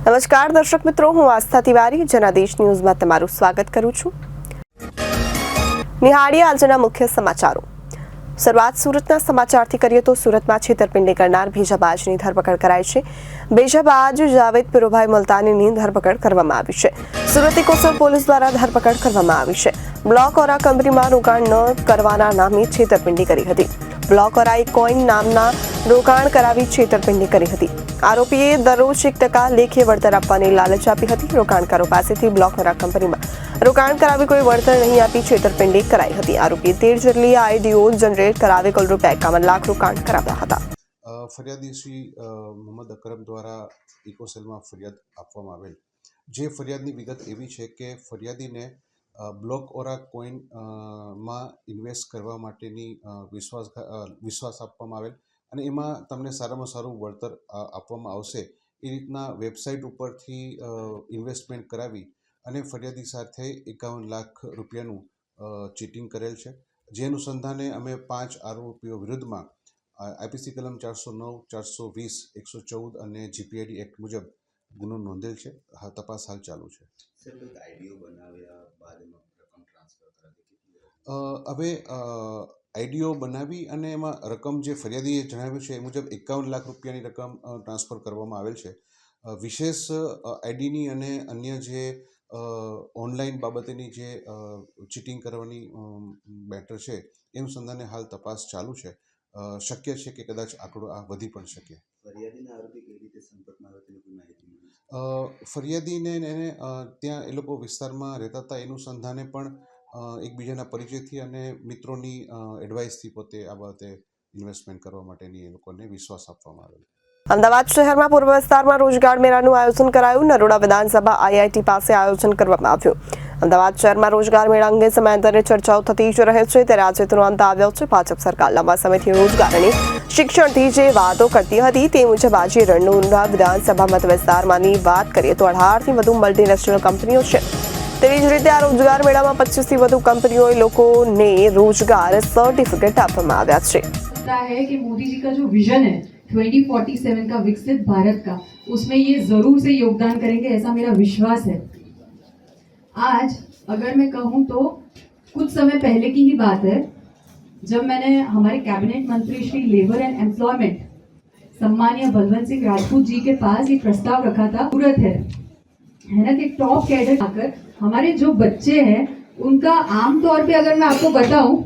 નમસ્કાર દર્શક મિત્રો, હું આસ્થા તિવારી જનાદેશ ન્યૂઝમાં તમારું સ્વાગત કરું છું। નિહાળીએ આજના મુખ્ય સમાચારો। શરૂઆત સુરતના સમાચારથી કરીએ તો સુરતમાં છેતરપિંડી કરનાર ભેજાબાજની ધરપકડ કરાઈ છે। ભેજાબાજ જાવેદ પીરુભાઈ મુલતાનીની ધરપકડ કરવામાં આવી છે। સુરત ઇકોસર પોલીસ દ્વારા ધરપકડ કરવામાં આવી છે। બ્લોક ઓરા કંપનીમાં રોકાણ ન કરવાના નામે છેતરપિંડી કરી હતી। બ્લોક ઓરા કોઈન નામના રોકાણ કરાવી છેતરપિંડી કરી હતી। આરોપીએ દરરોજ 1% લેખે વળતર આપવાની લાલચ આપી હતી। રોકાણકારો પાસેથી બ્લોક ઓરા કંપનીમાં રોકાણ કરાવી કોઈ વળતર નહીં આપી છેતરપિંડી કરાઈ હતી। આરોપીએ 13 જેટલી આઈડીઓ જનરેટ કરાવી કુલ ₹51 લાખ રોકાણ કરાવ્યા હતા। ફરિયાદી શ્રી મોહમ્મદ અકરમ દ્વારા ઇકોસેલમાં ફરિયાદ આપવામાં આવેલ। જે ફરિયાદની વિગત એવી છે કે ફરિયાદીને બ્લોક ઓરા કોઈન માં ઇન્વેસ્ટ કરવા માટેની વિશ્વાસ આપવામાં આવેલ અને એમાં તમને સારામાં સારું વળતર આપવામાં આવશે એ રીતના વેબસાઇટ ઉપરથી ઇન્વેસ્ટમેન્ટ કરાવી અને ફરિયાદી સાથે 51 લાખ રૂપિયાનું ચીટિંગ કરેલ છે। જે અનુસંધાને અમે 5 આરોપીઓ વિરુદ્ધમાં આઈપીસી કલમ 409, 420, 114 અને જીપીઆઈડી એક્ટ મુજબ ગુનો નોંધેલ છે। તપાસ હાલ ચાલુ છે। હવે આઈડીઓ બનાવી અને એમાં રકમ જે ફરિયાદીએ જણાવ્યું છે એ મુજબ 51 લાખ રૂપિયાની રકમ ટ્રાન્સફર કરવામાં આવેલ છે। વિશેષ આઈડીની અને અન્ય જે ઓનલાઈન બાબતેની જે ચીટિંગ કરવાની મેટર છે એ અનુસંધાને હાલ તપાસ ચાલુ છે। શક્ય છે કે કદાચ આંકડો આ વધી પણ શકે। ફરિયાદીને એને ત્યાં એ લોકો વિસ્તારમાં રહેતા હતા એનું સંધાને પણ એકબીજાના પરિચયથી અને મિત્રોની એડવાઇસથી પોતે આ બાબતે ઇન્વેસ્ટમેન્ટ કરવા માટેની એ લોકોને વિશ્વાસ આપવામાં આવેલો। અમદાવાદ શહેરમાં પૂર્વ વિસ્તારમાં રોજગાર મેળાનું આયોજન કરાયું। નરોડા વિધાનસભા આઈઆઈટી પાસે આયોજન કરવામાં આવ્યું। અમદાવાદ શહેરમાં રોજગાર મેળા અંગે સમયાંતરે ચર્ચાઓ થતી જ રહે છે, ત્યારે આજે તેનો અંત આવ્યો છે। ભાજપ સરકાર લાંબા સમયથી રોજગાર અને શિક્ષણથી જે વાતો કરતી હતી તે મુજબ આજે નરોડા વિધાનસભા મત વિસ્તારમાંની વાત કરીએ તો 18થી વધુ મલ્ટીનેશનલ કંપનીઓ છે। તેવી જ રીતે આ રોજગાર મેળામાં 25થી વધુ કંપનીઓએ લોકોને રોજગાર સર્ટિફિકેટ આપવામાં આવ્યા છે। है कि मोदी जी का जो विजन है 2047 का विकसित भारत का, उसमें ये जरूर से योगदान करेंगे, ऐसा मेरा विश्वास है। आज अगर मैं कहूँ तो कुछ समय पहले की ही बात है जब मैंने हमारे कैबिनेट मंत्री श्री लेबर एंड एम्प्लॉयमेंट सम्मानीय बलवंत सिंह राजपूत जी के पास ये प्रस्ताव रखा था। जरूरत है ना कि टॉप कैडर आकर हमारे जो बच्चे हैं उनका आमतौर पे अगर मैं आपको बताऊं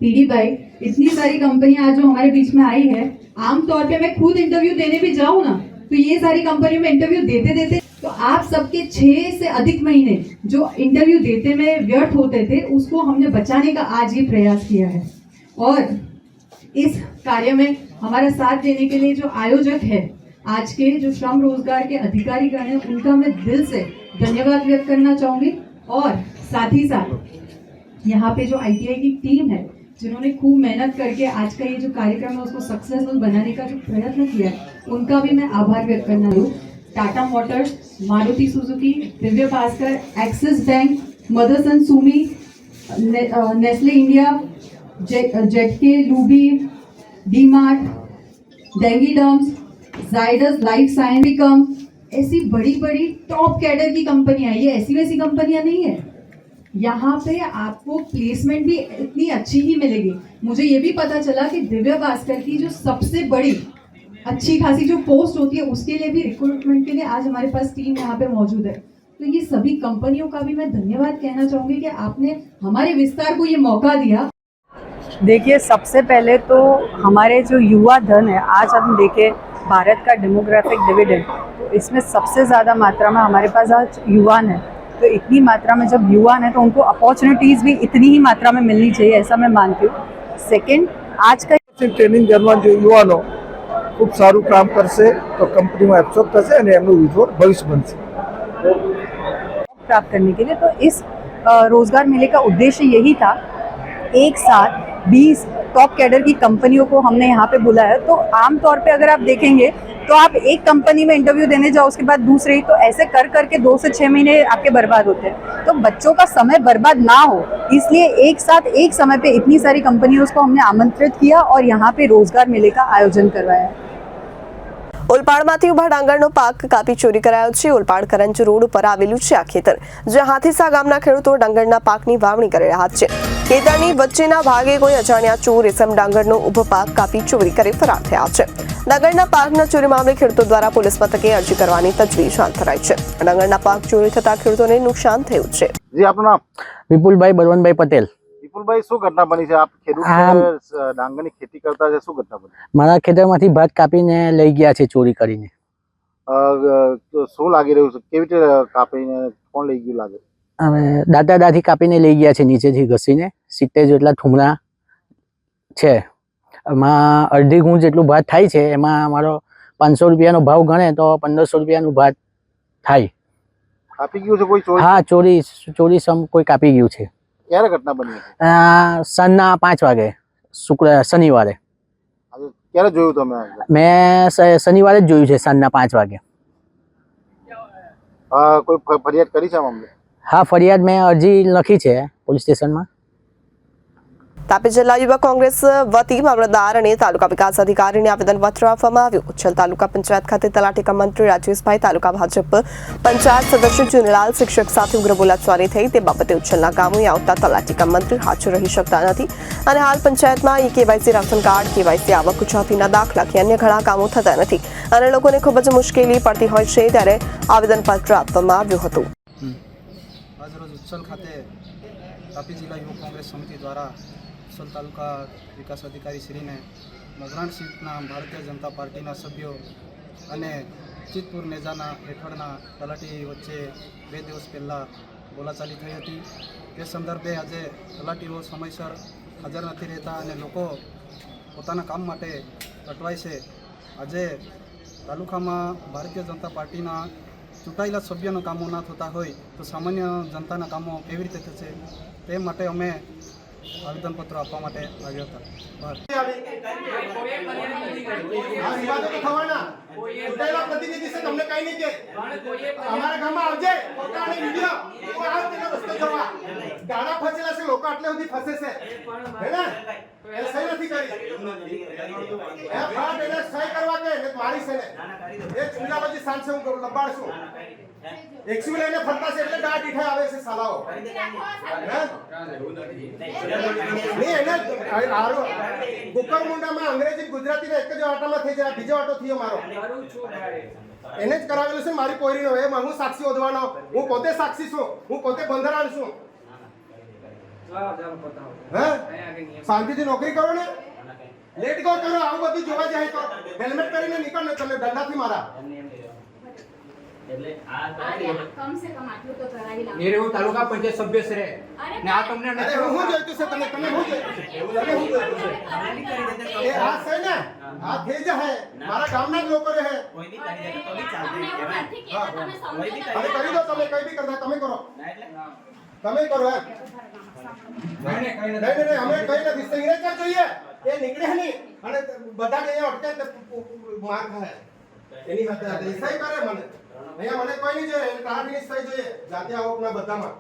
पीडी भाई, इतनी सारी कंपनियां आज जो हमारे बीच में आई है, आमतौर पे मैं खुद इंटरव्यू देने भी जाऊं ना तो ये सारी कंपनियों में इंटरव्यू देते देते तो आप सबके 6 से अधिक महीने जो इंटरव्यू देते में व्यर्थ होते थे उसको हमने बचाने का आज ये प्रयास किया है। और इस कार्य में हमारा साथ देने के लिए जो आयोजक है, आज के जो श्रम रोजगार के अधिकारीगण हैं, उनका मैं दिल से धन्यवाद व्यक्त करना चाहूंगी। और साथ ही साथ यहाँ पे जो आईटीआई की टीम है जिन्होंने खूब मेहनत करके आज का ये जो कार्यक्रम है उसको सक्सेसफुल बनाने का जो प्रयत्न किया है, उनका भी मैं आभार व्यक्त करना चाहूँ। Tata Motors, Maruti Suzuki, Divya Bhaskar, Axis bank, Motherson Sumi, Nestle India, जेटके, लूबी, डी मार्ट, डेंगी डम्स, जाइडस लाइफ साइंटिकम, ऐसी बड़ी बड़ी टॉप कैडर की कंपनियां। ये ऐसी वैसी कंपनियां नहीं है, यहाँ पे आपको प्लेसमेंट भी इतनी अच्छी ही मिलेगी। मुझे ये भी पता चला कि दिव्य भास्कर की जो सबसे बड़ी अच्छी खासी जो पोस्ट होती है उसके लिए भी रिक्रूटमेंट के लिए आज हमारे पास टीम यहाँ पे मौजूद है। तो ये सभी कंपनियों का भी मैं धन्यवाद कहना चाहूँगी कि आपने हमारे विस्तार को ये मौका दिया। देखिए, सबसे पहले तो हमारे जो युवा धन है, आज हम देखें भारत का डेमोग्राफिक डिविडेंड, तो इसमें सबसे ज़्यादा मात्रा में हमारे पास आज युवान है। तो इतनी मात्रा में जब युवान है तो उनको अपॉर्चुनिटीज़ भी इतनी ही मात्रा में मिलनी चाहिए, ऐसा मैं मानती हूँ। सेकेंड, आज का ટ્રેનિંગ દરમિયાન जो યુવાનો ખૂબ સારું કામ કરશે તો કંપનીમાં એબ્સોર્બ થશે અને એમનું ઉજ્જવળ ભવિષ્ય બનશે। प्राप्त करने के लिए तो इस रोजगार मेले का उद्देश्य यही था। एक साथ 20 टॉप कैडर की कंपनियों को हमने यहाँ पे बुलाया। तो आमतौर पे अगर आप देखेंगे तो आप एक कंपनी में इंटरव्यू देने जाओ, उसके बाद दूसरे, तो ऐसे कर करके 2 से 6 महीने आपके बर्बाद होते हैं। तो बच्चों का समय बर्बाद ना हो इसलिए एक साथ एक समय पे इतनी सारी कंपनियों को हमने आमंत्रित किया और यहाँ पे रोजगार मेले का आयोजन करवाया। ઓલપાડમાંથી ઉભા ડાંગરનો પાક કાપી ચોરી કરાયો છે। ઓલપાડ કરંજ રોડ ઉપર આવેલું છે આ ખેતર, જ્યાં હાથીસા ગામના ખેડૂતો ડાંગરના પાકની વાવણી કરી રહ્યા છે। ખેતરની વચ્ચેના ભાગે કોઈ અજાણ્યા ચોર રેશમ ડાંગરનો ઉભો પાક કાપી ચોરી કરી ફરાર થયા છે। ડાંગરના પાકના ચોરી મામલે ખેડૂતો દ્વારા પોલીસ મથકે અરજી કરવાની તજવીજ હાથ ધરાઈ છે। ડાંગરના પાક ચોરી થતા ખેડૂતોને નુકસાન થયું છે। जी आपનું નામ? વિપુલભાઈ બળવંતભાઈ પટેલ। વિપુલભાઈ, શું ઘટના બની છે? આપ ખેડૂત છે, ડાંગરની ખેતી કરતા છે, શું ઘટના બની? મારા ખેતરમાંથી ભાત કાપીને લઈ ગયા છે ચોરી કરીને। તો શું લાગી રહ્યું છે? કેવી રીતે કાપીને કોણ લઈ ગયું લાગે? હવે દાંતી કાપીને લઈ ગયા છે, નીચેથી ઘસીને 70 જેટલા ઠુમરા છે। એમાં અડધી ગુણ જેટલું ભાત થાય છે। એમાં અમારો 500 રૂપિયાનો ભાવ ગણે તો 1500 રૂપિયાનું ભાત થાય। કાપી ગયું છે કોઈ ચોરી? હા, ચોરી કોઈ કાપી ગયું છે। ક્યારે ઘટના બની હતી? સાંજના 5 વાગે શનિવારે। આજે ક્યારે જોયું તમે? મેં શનિવારે જ જોયું છે, સાંજના 5 વાગે। કોઈ ફરિયાદ કરી છે આ મામલે? હા, ફરિયાદ મેં અરજી લખી છે પોલીસ સ્ટેશનમાં। તાપી જિલ્લા યુવા કોંગ્રેસ વતી મામલતદાર અને તાલુકા વિકાસ અધિકારીને આવેદનપત્ર આપવામાં આવ્યું। ઉચ્છલ તાલુકા પંચાયત ખાતે તલાટી કમ મંત્રી રાજેશભાઈ, તાલુકા ભાજપ પંચાયત સદસ્ય ચુનલાલ શિક્ષક સાથે ઉગ્ર બોલાચાલી થઈ તે બાબતે ઉચ્છલના ગામોએ આવતા તલાટી કમ મંત્રી હાજર રહી શકતા નથી અને હાલ પંચાયતમાં કેવાયસી રાશન કાર્ડ, કેવાયસી આવક જાતિના દાખલા કે અન્ય ઘણા કામો થતા નથી અને લોકોને ખૂબ જ મુશ્કેલી પડતી હોય છે, ત્યારે આવેદનપત્ર આપવામાં આવ્યું હતું। આજરોજ ઉચ્છલ ખાતે તાપી જિલ્લા યુવક કોંગ્રેસ સમિતિ દ્વારા ઉચ્છલ તાલુકા વિકાસ અધિકારી શ્રીને મગરાણ સીટના ભારતીય જનતા પાર્ટીના સભ્યો અને ચિતપુર નેજાના હેઠળના તલાટી વચ્ચે 2 દિવસ પહેલાં બોલાચાલી થઈ હતી। તે સંદર્ભે આજે તલાટીઓ સમયસર હાજર નથી રહેતા અને લોકો પોતાના કામ માટે અટવાય છે। આજે તાલુકામાં ભારતીય જનતા પાર્ટીના ચૂંટાયેલા સભ્યોના કામો ના થતા હોય તો સામાન્ય જનતાના કામો કેવી રીતે થશે, તે માટે અમે આવેદનપત્ર આપવા માટે આવ્યા હતા। કુકરમુંડામાં અંગ્રેજી ગુજરાતી એક જ વાટામાં થઈ જાય, બીજો વાટો થયો મારો એને જ કરાવેલું છે મારી પોરીનો। એ હું સાક્ષી ઓધવાનો, હું પોતે સાક્ષી છું, હું પોતે બંધારણ છું। શાંતિથી નોકરી કરો ને, લેટ ગો કરો। આવું બધું જોવા જાય તો હેલ્મેટ પહેરીને નીકળ ને, તમે દંડાથી મારા कम से कम आटलू तो करावी लागे। मेरे वो तालुका पंचायत सभ्य से ने आ तुमने अरे હું જોઈતું છે તમે હું એ આ છે ને આ થઈ જાય મારા ગામના જ લોકો રહે, કોઈ બી કરી દે તો બી ચાલશે। અરે કરી દો, તમે કઈ બી કરતા તમે કરો, તમે કરો। નહીં અમે કઈ નથી, સિગ્નેચર જોઈએ એ નીકળે નહીં અને બધા અહીંયા અટકે માર ખાય એની સાથે સહી કરે મને। અહીંયા મને કોઈ નહીં જોઈએ, ટ્રાફિકની સહી જોઈએ જાતિ આવકના બધામાં।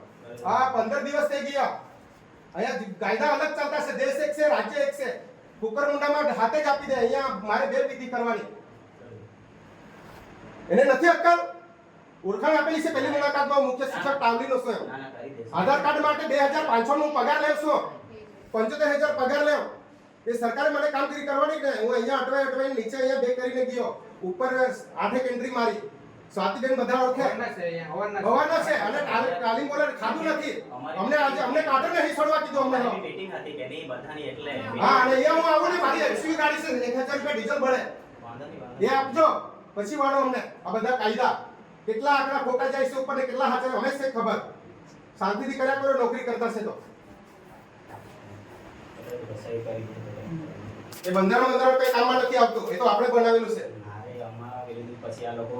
આ 15 દિવસ થઈ ગયા, અહીંયા કાયદા અલગ ચાલતા છે, દેશ એક છે, રાજ્ય એક છે। કુકરમુંડામાં હાથે જ આપી દે, અહીંયા મારે બેવિધિ કરવાની, એને નથી અક્કલ। ઓળખાણ આપેલી છે પહેલી મુલાકાતમાં મુખ્ય શિક્ષક ટાવલીનો છે। આધાર કાર્ડ માટે 2500 નો પગાર લેવ છું, 75000 પગાર લેવ। એ સરકારે મને કામગીરી કરવાની કે હું અહીંયા અટવાઈ નીચે અહીંયા બે કરીને ગયો, ઉપર 8 એન્ટ્રી મારી। સ્વાતિબેન બધા ઓળખે હવાના છે અને તાલીમ બોલે ખાધું નથી અમને આજે અમને કાઢો નહીં છોડવા કીધું અમને મીટિંગ હતી કે નહીં બધાની એટલે હા અને અહીંયા હું આવું ને મારી એક્સયુવી ગાડી છે 1000 રૂપિયા ડીઝલ ભરે એ આપજો પછી વાળો અમને આ બધા કાયદા કેટલા આંકડા ખોટા જાય છે ઉપર ને કેટલા હાચે અમે છે ખબર શાંતિથી કર્યા કરો નોકરી કરતા છે તો એ બંધારણ કઈ કામમાં નથી આવતું એ તો આપણે બનાવેલું છે પછી આ લોકો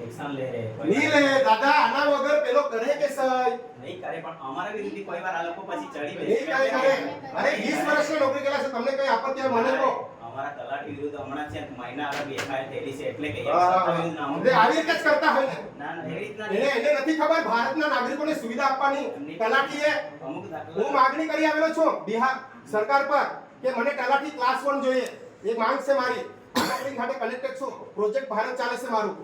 એક્શન લે રે નહીં લે દાદા આના વગર પેલો કરે કે સહી નહીં કરે પણ અમારા વિરુદ્ધ કોઈ વાર આ લોકો પછી ચડી નહીં કરે અરે 20 વર્ષની નોકરી કર્યા છે તમને કઈ આપત્તિ આવે મને કહો અમારા તલાટી વિરુદ્ધ હમણાં છે મહિના આગળ બેફાયર થયેલી છે એટલે કે આવી રીતે જ કરતા હોય ને ના એવી રીતના એને નથી ખબર ભારતના નાગરિકોને સુવિધા આપવાની તલાટીએ અમુક હું માંગણી કરી આવેલો છું બિહાર સરકાર પર કે મને તલાટી ક્લાસ 1 જોઈએ એક માંગ છે મારી કંપની ખાતે કનેક્ટેડ છું, પ્રોજેક્ટ ભારત ચાલે છે મારું,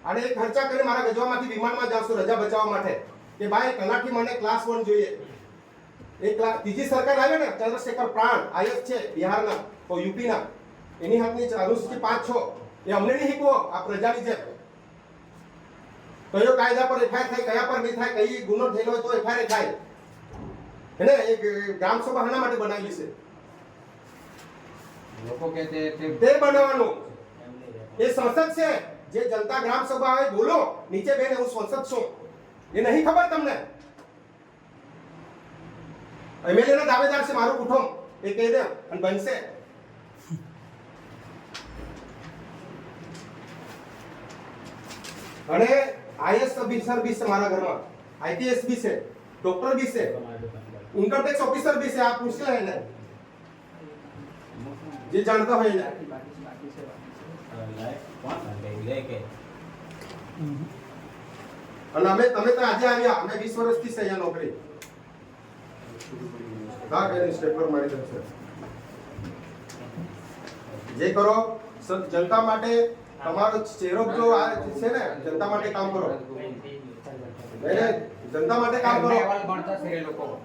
અને એ ખર્ચા કરીને મારા ગજવામાંથી વિમાનમાં જાઉં છું રજા બચાવવા માટે કે ભાઈ કલાકથી મને ક્લાસ 1 જોઈએ. ત્રીજી સરકાર આવે ને ચંદ્રશેખર પ્રાણ આઈએસ છે બિહારના તો યુપીના, એની હાથની અનુસૂચિ 5-6 એ અમને નહીં શીખવો, આ પ્રજાની છે. કયો કાયદા પર એફઆઈઆર થાય, કયા પર નહીં થાય, કઈ ગુનો થયેલો હોય તો એફઆઈઆર થાય. એને એક ગ્રામ સભા આના માટે બનાવેલી છે, લોકો કે તે બનાવવાનું. એ સંસદ છે, જે જનતા ગ્રામ સભા હોય બોલો નીચે બેન હું સંસદ છું, એ નહીં ખબર તમને? એમએલએ ના દાવેદાર છે મારું કુટુંબ, એ કહી દે અને બનશે. અને આઈએસ ઓફિસર બી છે મારા ઘરમાં, આઈપીએસ બી છે, ડોક્ટર બી છે, ઇન્કમ ટેક્સ ઓફિસર બી છે. આ પૂછ લે એને, જે જાણતા હોય એને. અને અમે તમે તો આજે આવ્યા, અમે 20 વર્ષથી છે અહીંયા નોકરી. હા કે સ્ટેપલર મારી દેશે. જે કરો જનતા માટે, તમારો ચહેરો જો આ છે ને, જનતા માટે કામ કરો. જનતા માટે કામ કરો.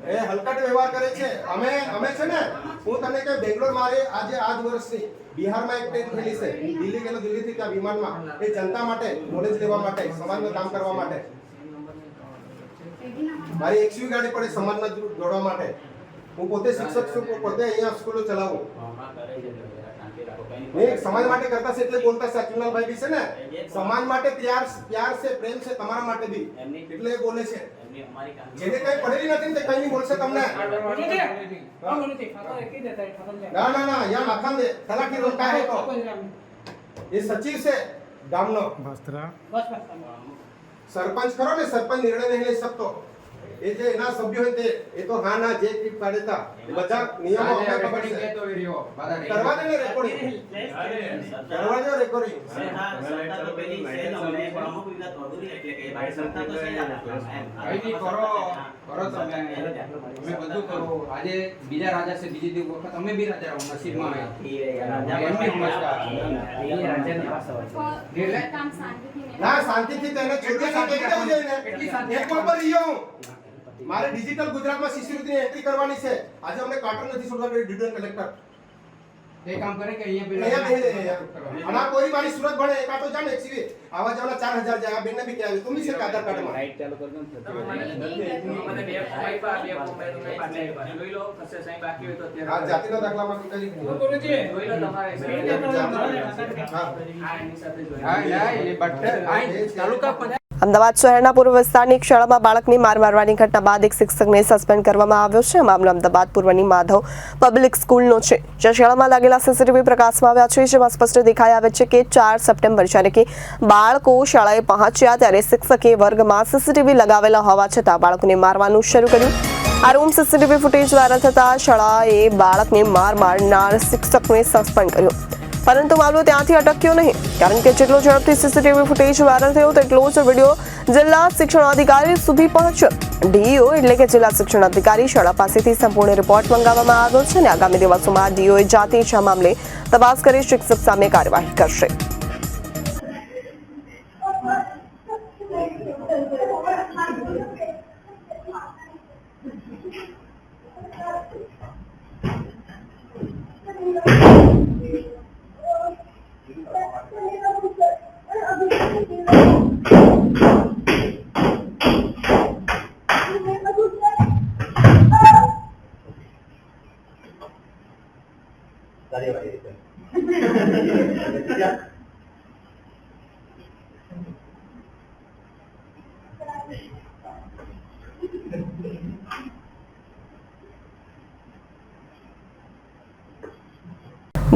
એ હલકટ વ્યવહાર કરે છે. અમે છે ને, હું તને કે બેંગ્લોર મારે આજે આજ વર્ષની બિહારમાં એક ટ્રેન થયેલી છે, દિલ્હી ગયેલો, દિલ્હીથી ત્યાં વિમાનમાં, એ જનતા માટે નોલેજ લેવા માટે, સમાજનું કામ કરવા માટે. મારી એક્સયુ ગાડી પડે સમાજના જોડવા માટે. હું પોતે શિક્ષક છું, પોતે અહીંયા સ્કૂલો ચલાવું. સમાજ માટે કરતા છે એટલે બોલતા છે. ચુનાલભાઈ બી છે ને, સમાજ માટે પ્યાર છે, પ્રેમ છે, તમારા માટે બી, એટલે એ બોલે છે. જેને કઈ પડેલી નથી ને તે કઈ નહીં બોલશે તમને. ના ના ના, યા નાખન દે તલાકી રોકા હે તો એ સચિવ છે ગામનો, સરપંચ કરો ને, સરપંચ નિર્ણય નહીં લઈ શકતો. એ જે એના સભ્યો હોય તે એ તો હા ના જે ટીપ પાડેતા બધા નિયમો અમને ખબર છે. કરવા દે ને રેકોર્ડિંગ, કરવા દે રેકોર્ડિંગ. સત્તા તો પેલી છે ને, અમને પ્રમુખ વિગત અધૂરી એટલે કે ભાઈ સત્તા તો છે જ આપણા. કરો તમે બધું કરો. આજે બીજા રાજા છે, બીજી દી વખત અમે બી રાજા રહો નસીબમાં ના શાંતિથી તેને છોડીને કેવી જવું જોઈએ ને, એક પર રહ્યો. મારે ડિજિટલ ગુજરાતમાં શિષ્યવૃત્તિની એન્ટ્રી કરવાની છે. આજે અમને કાર્ટન નથી છોડવા દે ડિવિઝન કલેક્ટર. એ કામ કરે કે અહીંયા અને કોઈ મારી સુરત ભણે એકા તો જાણે એક્સીવી આવા જવાના 4000 જાય. આ બેનને બી કહેવાય તું બી છે આધાર કાર્ડમાં રાઈટ ચાલુ કરી દો ને. આ જાતિના દાખલામાં કરી અમદાવાદ શહેરના પૂર્વ વિસ્તારની એક શાળામાં બાળકની માર મારવાની ઘટના બાદ એક શિક્ષકને સસ્પેન્ડ કરવામાં આવ્યો છે. મામલો અમદાવાદ પૂર્વની માધવ પબ્લિક સ્કૂલનો છે, જ્યાં શાળામાં લાગેલા સીસીટીવી પ્રકાશમાં આવ્યા છે, જેમાં સ્પષ્ટ દેખાઈ આવે છે કે 4 સપ્ટેમ્બર જ્યારે કે બાળકો શાળાએ પહોંચ્યા ત્યારે શિક્ષકે વર્ગમાં સીસીટીવી લગાવેલા હોવા છતાં બાળકોને મારવાનું શરૂ કર્યું. આ રૂમ સીસીટીવી ફૂટેજ વાયરલ થતા શાળાએ બાળકને માર મારનાર શિક્ષકને સસ્પેન્ડ કર્યો. પરંતુ મામલો ત્યાંથી અટક્યો નહીં, કારણ કે જેટલો ઝડપથી સીસીટીવી ફૂટેજ વાયરલ થયો તેટલો જ વિડીયો જિલ્લા શિક્ષણાધિકારી સુધી પહોંચ્યો. ડીઈઓ એટલે કે જિલ્લા શિક્ષણાધિકારી શાળા પાસેથી સંપૂર્ણ રિપોર્ટ મંગાવવામાં આવ્યો છે અને આગામી દિવસોમાં ડીઈઓએ જાતે જ આ મામલે તપાસ કરી શિક્ષક સામે કાર્યવાહી કરશે.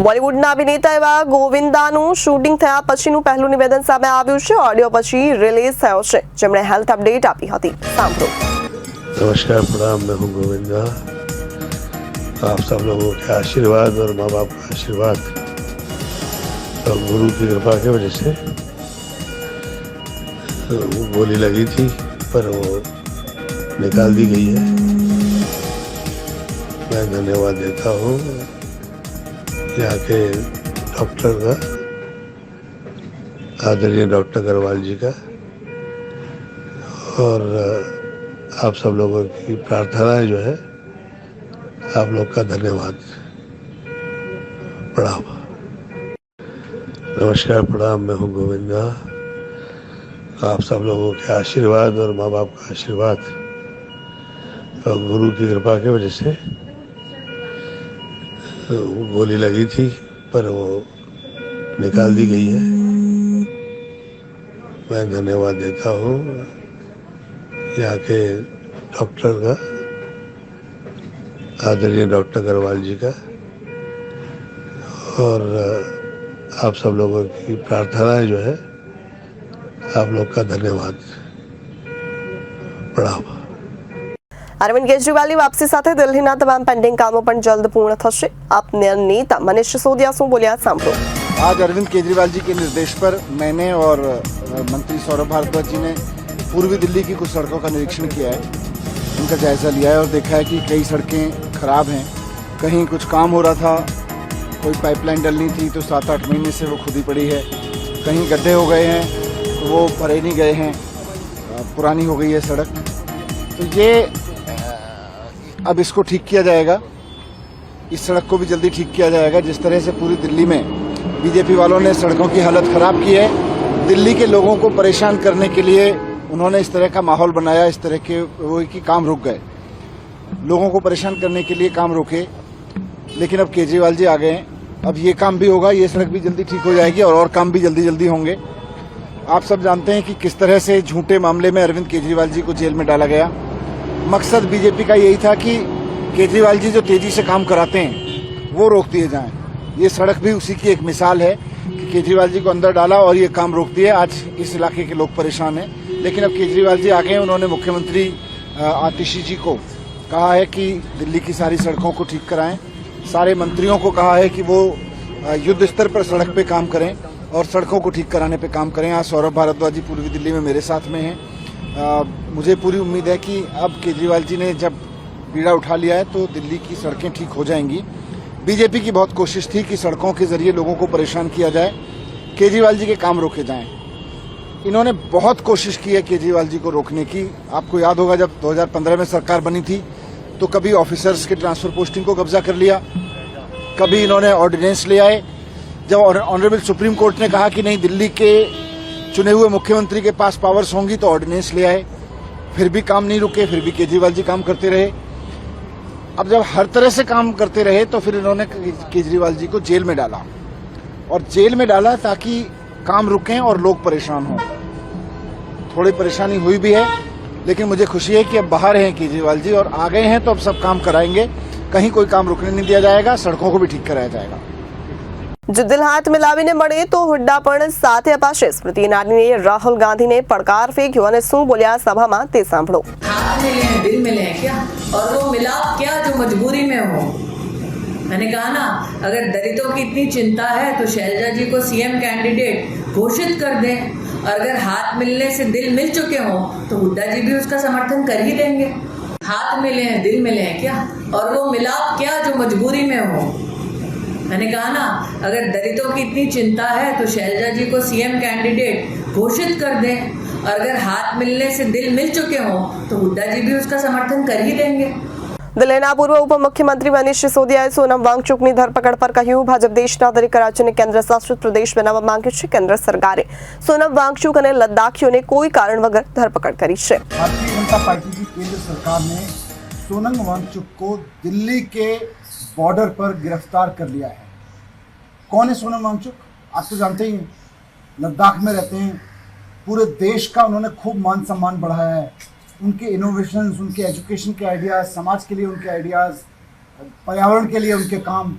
બોલિવૂડના અભિનેતા એવા ગોવિંદાનું શૂટિંગ થયા પછીનું પહેલું નિવેદન સામે આવ્યું છે. ઓડિયો પછી રિલીઝ થયો છે, જેમણે હેલ્થ અપડેટ આપી હતી. સાંભળો. नमस्कार, प्रणाम, मैं हूँ गोविंदा. आप सब लोगों के आशीर्वाद और माँ बाप का आशीर्वाद और गुरु की कृपा की वजह से वो गोली लगी थी पर वो निकाल दी गई है. मैं धन्यवाद देता हूँ यहाँ के डॉक्टर का, आदरणीय डॉक्टर अग्रवाल जी का, और आप सब लोगों की प्रार्थनाएं जो है, आप लोग का धन्यवाद। प्रणाम। नमस्कार, प्रणाम। मैं हूँ गोविंदा। आप सब लोगों के आशीर्वाद और माँ बाप का आशीर्वाद और गुरु की कृपा की वजह से गोली लगी थी, पर वो निकाल दी गई है। मैं धन्यवाद देता हूँ यहाँ के डॉक्टर का, आदरणीय डॉक्टर अग्रवाल जी का, और आप सब लोगों की प्रार्थनाएं जो है, आप लोग का धन्यवाद। प्रणाम। અરવિંદ કેજરીવાલની વાપસી સાથે દિલ્હીના તમામ પેન્ડિંગ કામો પણ જલ્દ પૂર્ણ થશે. આપના નેતા મનીષ સિસોદિયા શું બોલ્યા સાંભળો. आज अरविंद केजरीवाल जी के निर्देश पर मैंने और मंत्री सौरभ भारद्वाज जी ने पूर्वी दिल्ली की कुछ सड़कों का निरीक्षण किया है, उनका जायजा लिया है और देखा है कि कई सड़कें खराब हैं, कहीं कुछ काम हो रहा था, कोई पाइपलाइन डलनी थी तो 7-8 महीने से वो खुदी पड़ी है, कहीं गड्ढे हो गए हैं तो वो भरे नहीं गए हैं, पुरानी हो गई है सड़क। तो ये अब इसको ठीक किया जाएगा, इस सड़क को भी जल्दी ठीक किया जाएगा। जिस तरह से पूरी दिल्ली में बीजेपी वालों ने सड़कों की हालत खराब की है, दिल्ली के लोगों को परेशान करने के लिए उन्होंने इस तरह का माहौल बनाया, इस तरह के वो कि काम रुक गए, लोगों को परेशान करने के लिए काम रुके। लेकिन अब केजरीवाल जी आ गए हैं, अब ये काम भी होगा, ये सड़क भी जल्दी ठीक हो जाएगी और काम भी जल्दी जल्दी होंगे। आप सब जानते हैं कि किस तरह से झूठे मामले में अरविंद केजरीवाल जी को जेल में डाला गया। मकसद बीजेपी का यही था कि केजरीवाल जी जो तेजी से काम कराते हैं वो रोक दिए जाएं। ये सड़क भी उसी की एक मिसाल है कि केजरीवाल जी को अंदर डाला और ये काम रोक दिए। आज इस इलाके के लोग परेशान हैं, लेकिन अब केजरीवाल जी आ गए, उन्होंने मुख्यमंत्री आतिशी जी को कहा है कि दिल्ली की सारी सड़कों को ठीक कराएं। सारे मंत्रियों को कहा है कि वो युद्ध स्तर पर सड़क पे काम करें और सड़कों को ठीक कराने पे काम करें। आज सौरभ भारद्वाज जी पूर्वी दिल्ली में मेरे साथ में हैं। मुझे पूरी उम्मीद है कि अब केजरीवाल जी ने जब बीड़ा उठा लिया है तो दिल्ली की सड़कें ठीक हो जाएंगी। बीजेपी की बहुत कोशिश थी कि सड़कों के जरिए लोगों को परेशान किया जाए, केजरीवाल जी के काम रोके जाएं। इन्होंने बहुत कोशिश की है केजरीवाल जी को रोकने की। आपको याद होगा जब 2015 में सरकार बनी थी तो कभी ऑफिसर्स के ट्रांसफर पोस्टिंग को कब्जा कर लिया, कभी इन्होंने ऑर्डिनेंस ले आए। जब ऑनरेबल सुप्रीम कोर्ट ने कहा कि नहीं, दिल्ली के चुने हुए मुख्यमंत्री के पास पावर्स होंगी, तो ऑर्डिनेंस ले आए, फिर भी काम नहीं रुके, फिर भी केजरीवाल जी काम करते रहे। अब जब हर तरह से काम करते रहे तो फिर इन्होंने केजरीवाल जी को जेल में डाला, और जेल में डाला ताकि काम रुकें और लोग परेशान हों। थोड़ी परेशानी हुई भी है, लेकिन मुझे खुशी है कि अब बाहर हैं केजरीवाल जी और आ गए हैं, तो अब सब काम कराएंगे, कहीं कोई काम रुकने नहीं दिया जाएगा, सड़कों को भी ठीक कराया जाएगा। જો દિલ હાથ મિલાવીને મળે તો હુડ્ડા પણ સાથે અપાશે. સ્મૃતિ ઈરાનીએ રાહુલ ગાંધીને પડકાર ફેંક્યો અને શું બોલ્યા સભામાં તે સાંભળો. हाथ मिले हैं, दिल मिले हैं क्या, और वो मिलाप क्या जो मजबूरी में हो। मैंने कहा ना, अगर दलितों की इतनी चिंता है तो शैलजा जी को सीएम कैंडिडेट घोषित कर दें, और अगर हाथ मिलने से दिल मिल चुके हों तो हुड्डा जी भी उसका समर्थन कर ही देंगे। हाथ मिले हैं, दिल मिले हैं क्या, और वो मिलाप क्या जो मजबूरी में हो। मैंने कहा ना, अगर दलितों की इतनी चिंता है तो शैलजा जी को सीएम कैंडिडेट घोषित कर दें, और अगर हाथ मिलने से दिल मिल चुके हों तो हुड्डा जी भी उसका समर्थन कर ही देंगे। દિલ્હીના પૂર્વ ઉપમુખ્યમંત્રી મનીષ સિસોદિયાએ સોનમ વાંગચુકની ધરપકડ પર કહ્યું, ભાજપ દેશના દરેક રાજ્યને કેન્દ્ર શાસિત પ્રદેશ બનાવવા માંગે છે. કેન્દ્ર સરકારે સોનમ વાંગચુક અને લદ્દાખીઓને કોઈ કારણ વગર ધરપકડ કરી છે. भारतीय जनता पार्टी की केंद्र सरकार ने सोनम वांगचुक को दिल्ली के बॉर्डर पर गिरफ्तार कर लिया है। कौन है सोनम वांगचुक? आप तो जानते ही हैं, लद्दाख में रहते हैं, पूरे देश का उन्होंने खूब मान सम्मान बढ़ाया है। उनके इनोवेशंस, उनके एजुकेशन के आइडियाज़, समाज के लिए उनके आइडियाज़, पर्यावरण के लिए उनके काम,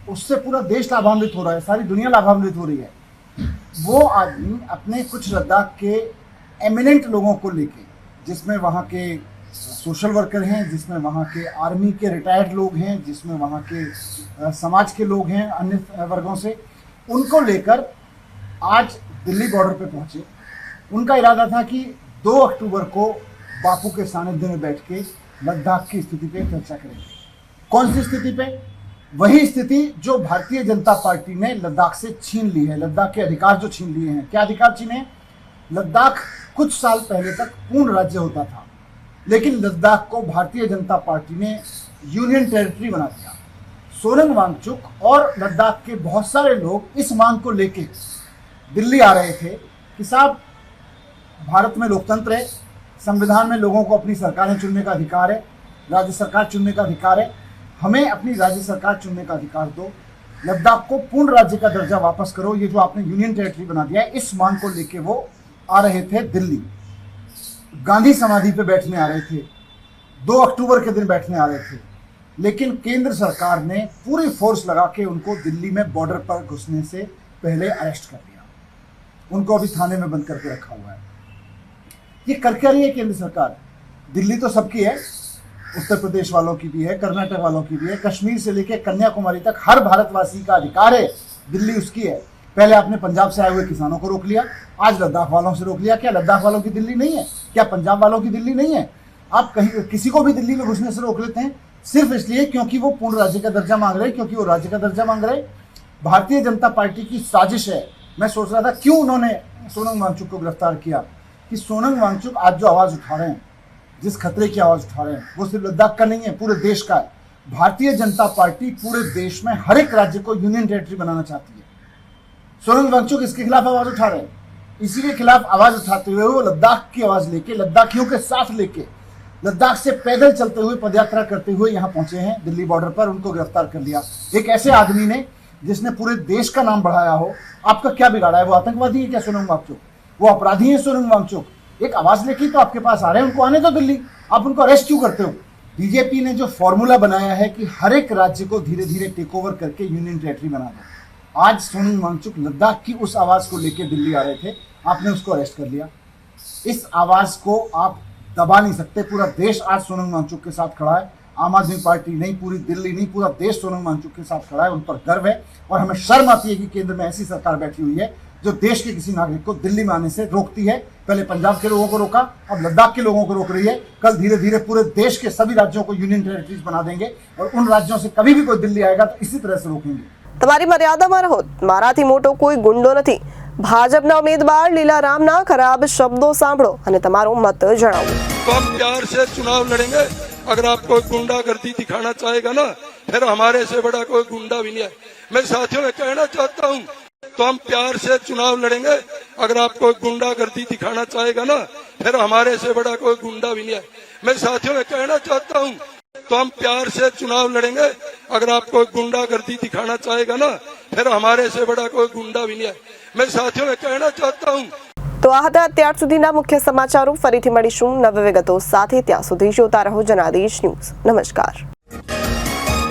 उससे पूरा देश लाभान्वित हो रहा है, सारी दुनिया लाभान्वित हो रही है। वो आदमी अपने कुछ लद्दाख के एमिनेंट लोगों को लेके, जिसमें वहाँ के सोशल वर्कर हैं, जिसमें वहाँ के आर्मी के रिटायर्ड लोग हैं, जिसमें वहाँ के समाज के लोग हैं अन्य वर्गों से, उनको लेकर आज दिल्ली बॉर्डर पे पहुँचे। उनका इरादा था कि 2 अक्टूबर को बापू के सानिध्य में बैठ के लद्दाख की स्थिति पे चर्चा करेंगे। कौन सी स्थिति पे? वही स्थिति जो भारतीय जनता पार्टी ने लद्दाख से छीन ली है, लद्दाख के अधिकार जो छीन लिए हैं। क्या अधिकार छीने? लद्दाख कुछ साल पहले तक पूर्ण राज्य होता था, लेकिन लद्दाख को भारतीय जनता पार्टी ने यूनियन टेरिटरी बना दिया। सोनम वांगचुक और लद्दाख के बहुत सारे लोग इस मांग को लेके दिल्ली आ रहे थे कि साहब, भारत में लोकतंत्र है, संविधान में लोगों को अपनी सरकारें चुनने का अधिकार है, राज्य सरकार चुनने का अधिकार है, हमें अपनी राज्य सरकार चुनने का अधिकार दो, लद्दाख को पूर्ण राज्य का दर्जा वापस करो, ये जो आपने यूनियन टेरिटरी बना दिया है, इस मांग को लेके वो आ रहे थे दिल्ली। गांधी समाधि पे बैठने आ रहे थे, 2 अक्टूबर के दिन बैठने आ रहे थे, लेकिन केंद्र सरकार ने पूरी फोर्स लगा के उनको दिल्ली में बॉर्डर पर घुसने से पहले अरेस्ट कर लिया। उनको अभी थाने में बंद करके रखा हुआ है। ये कर क्या रही है केंद्र सरकार? दिल्ली तो सबकी है, उत्तर प्रदेश वालों की भी है, कर्नाटक वालों की भी है, कश्मीर से लेकर कन्याकुमारी तक हर भारतवासी का अधिकार है, दिल्ली उसकी है। पहले आपने पंजाब से आए हुए किसानों को रोक लिया, आज लद्दाख वालों से रोक लिया। क्या लद्दाख वालों की दिल्ली नहीं है? क्या पंजाब वालों की दिल्ली नहीं है? आप कहीं किसी को भी दिल्ली में घुसने से रोक लेते हैं सिर्फ इसलिए क्योंकि वो पूर्ण राज्य का दर्जा मांग रहे, क्योंकि वो राज्य का दर्जा मांग रहे। भारतीय जनता पार्टी की साजिश है। मैं सोच रहा था क्यों उन्होंने सोनम वांगचुक को गिरफ्तार किया, कि सोनम वांगचुक आज जो आवाज उठा रहे हैं, जिस खतरे की आवाज उठा रहे हैं, वो सिर्फ लद्दाख का नहीं है, पूरे देश का है। भारतीय जनता पार्टी पूरे देश में हर एक राज्य को यूनियन टेरिटरी बनाना चाहती है। सोनम वांगचुक इसके खिलाफ आवाज उठा रहे हैं। इसी के खिलाफ आवाज उठाते हुए वो लद्दाख की आवाज लेके, लद्दाखियों के साथ लेके, लद्दाख से पैदल चलते हुए, पदयात्रा करते हुए यहाँ पहुंचे हैं दिल्ली बॉर्डर पर। उनको गिरफ्तार कर लिया एक ऐसे आदमी ने जिसने पूरे देश का नाम बढ़ाया हो। आपका क्या बिगाड़ा है? वो आतंकवादी है क्या सोनम वांगचुक? वो अपराधी है सोनम वांगचुक? एक आवाज लेके तो आपके पास आ रहे हैं, उनको आने दो दिल्ली। आप उनको अरेस्ट क्यों करते हो? बीजेपी ने जो फॉर्मूला बनाया है कि हर एक राज्य को धीरे धीरे टेक ओवर करके यूनियन टेरिटरी बना दो। आज सोनम वांगचुक लद्दाख की उस आवाज को लेकर दिल्ली आ रहे थे, आपने उसको अरेस्ट कर लिया। इस आवाज को आप दबा नहीं सकते। पूरा देश आज सोनम वांगचुक के साथ खड़ा है। आम आदमी पार्टी नहीं, पूरी दिल्ली नहीं, पूरा देश सोनम वांगचुक के साथ खड़ा है। उन पर गर्व है और हमें शर्म आती है कि केंद्र में ऐसी सरकार बैठी हुई है जो देश के किसी नागरिक को दिल्ली में आने से रोकती है। पहले पंजाब के लोगों को रोका, अब लद्दाख के लोगों को रोक रही है। कल धीरे धीरे पूरे देश के सभी राज्यों को यूनियन टेरिटरीज बना देंगे और उन राज्यों से कभी भी कोई दिल्ली आएगा तो इसी तरह से रोकेंगे। તમારી મર્યાદામાં રહો, મારાથી મોટો કોઈ ગુંડો નથી। ભાજપના ઉમેદવાર લીલારામના ખરાબ શબ્દો સાંભળો અને તમારો મત જણાવો। तो हम प्यार से चुनाव लड़ेंगे। अगर आप कोई गुंडागर्दी दिखाना चाहेगा ना, फिर हमारे से बड़ा कोई गुंडा भी नहीं है। मैं साथियों में कहना चाहता हूँ, तो हम प्यार से चुनाव लड़ेंगे। अगर आप कोई गुंडागर्दी दिखाना चाहेगा ना, फिर हमारे से बड़ा कोई गुंडा भी नहीं है। मैं साथियों में कहना चाहता हूँ, तो हम प्यार से चुनाव लड़ेंगे। अगर आप कोई गुंडागर्दी दिखाना चाहेगा ना, फिर हमारे से बड़ा कोई गुंडा भी नहीं है। मैं साथियों में कहना चाहता हूँ। તો આ હતા અત્યાર સુધીના મુખ્ય સમાચારો। ફરીથી મળીશું નવી વિગતો સાથે। ત્યાં સુધી જોતા રહો જનાદેશ ન્યૂઝ। નમસ્કાર।